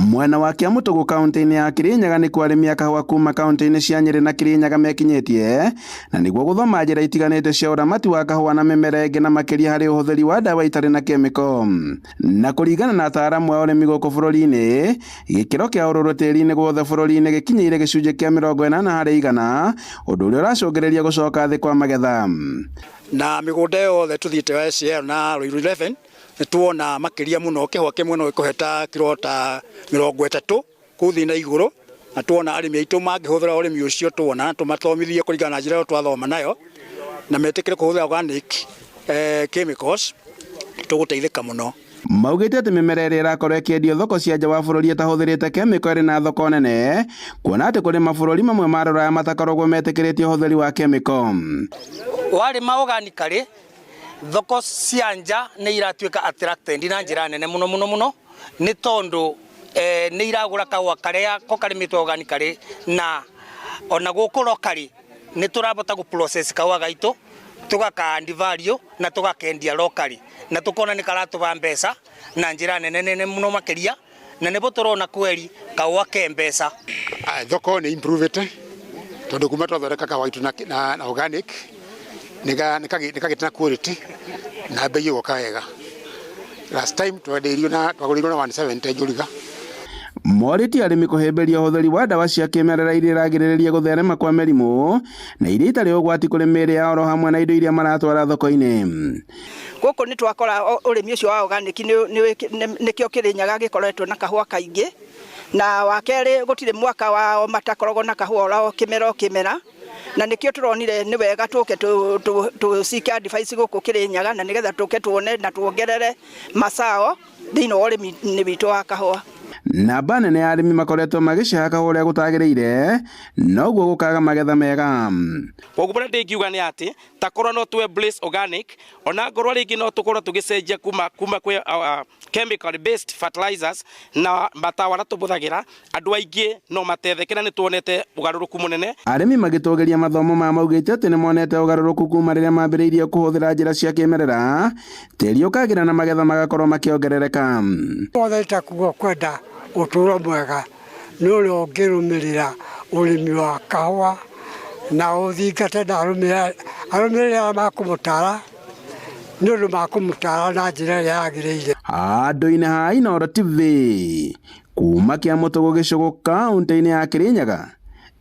Mwena wa Kiamũtũgũ kaunti-inĩ ya Kirinyaga nĩ kwarĩmia kahũa kuma kaunti-inĩ cia Nyeri na Kirinyaga mekinyĩtie na nĩguo gũthoma njĩra itiganĩte cia ũramati wa kahũa na mĩmera ĩngĩ na makĩria harĩ ũhũthĩri wa ndawa itarĩ na kemiko. Na kũringana na ataaramu a ũrĩmi gũkũ bũrũri-inĩ, gĩkĩro kĩa ũrũrũ tĩri-inĩ guothe bũrũri-inĩ gĩkinyĩire gĩcunjĩ kĩa 80%, ũndũ ũrĩa ũracũngĩrĩria gũcoka thĩ kwa magetha. Na mĩgũnda yothe tuthiĩte wa SCL na Ruiru 11 nĩtuona makĩria mũno kĩhũa kĩmwe no gĩkũheta kiro ta 30 kũthi na igũrũ, na tuona arĩmi aitũ mangĩhũthĩra ũrĩmi ũcio tuona tũmathomithie kũringana na njĩra ĩyo twathoma nayo na metĩkĩre kũhũthĩra organic chemicals tũgũteithĩka mũno. Maugĩte atĩ mĩmera ĩrĩa ĩrakorwo ĩkĩendio thoko cia nja wa bũrũri ĩtahũthĩrĩte kemiko ĩrĩ na thoko nene, kuona atĩ kũrĩ mabũrũri mamwe ma Rũraya matakoragwo metĩkĩrĩtie ũhũthĩri wa kemiko. Warĩma organically thoko cia nja nĩ iratuĩka attracted na njĩra nene mũno nĩ tondũ nĩ iragũra kahũa karĩa ko karĩmĩtwo organically, na ona gũkũ locally nĩ tũrabota gũ process kahũa gaitũ tũgaka value na tũgakendia locally na tũkona nĩ karatũba mbeca na njĩra nene mũno makĩria, na nĩbo tũrona kweri kahũa ke mbeca. Thoko nĩ improved tondũ kuma twathondeka kahũa gaitũ na organic nĩkagĩte na quality na bei ĩgoka wega. Last time twagũrĩirwo na 170 njũriga. Morĩtie arĩmi kũhĩmbĩria ũhũthĩri wa ndawa cia kĩmerera iria iragirĩrĩria gũtherema kwa mĩrimũ na iria itarĩ ũgwati kũrĩ mĩĩrĩ yao oro hamwe na indo iria maratwara thoko-inĩ. Gũkũ nĩ twakora ũrĩmi ũcio wa organic nĩkĩo Kirinyaga gĩkoretwo na kahũa kaingĩ, na wa kerĩ gũtirĩ mwaka wao matakoragwo na kahũa o kĩmera, na nĩkĩo tũronire nĩ wega tũke tũcike advice gũkũ Kirinyaga na nĩgetha tũke tuone na tuongerere macao thĩinĩ wa ũrĩmi witũ wa kahũa. Namba nene ya arĩmi makoretwo magĩceha kahũa ũrĩa gũtagĩrĩire, noguo gũkaga magetha mega. Koguo bwana ndĩngiuga nĩ atĩ ta korwo no tũwe Blaze Organic, ona ngorwo rĩngĩ no tũkorwo tũgĩcenjia kuma kwĩ chemical based fertilizers na matawa na tũbũthagĩra, andũ aingĩ no matetheke na nĩ tuonete ũgarũrũku mũnene. Arĩmi magĩtũgĩria mathomo maugĩte atĩ nĩ monete ũgarũrũku kuma rĩrĩa mambĩrĩirie kũhũthĩra njĩra cia kĩmerera, tĩri ũkagĩra na magetha magakorwo makĩongerereka. Twathaita kuo kwenda ũtũũro mwega nĩ ũrĩa ũngĩrũmĩrĩra ũrĩmi wa kahũa na ũthingate na arũmĩrĩri arĩa makũmũtara nĩ ũndũ makũmũtara na njĩra ĩrĩa yagĩrĩire. Handũ-inĩ ha Inooro TV kuma Kiamũtũgũ gĩcũgũ kaunti-inĩ ya Kirinyaga,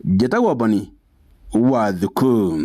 njĩtagwo Boni Wathuku.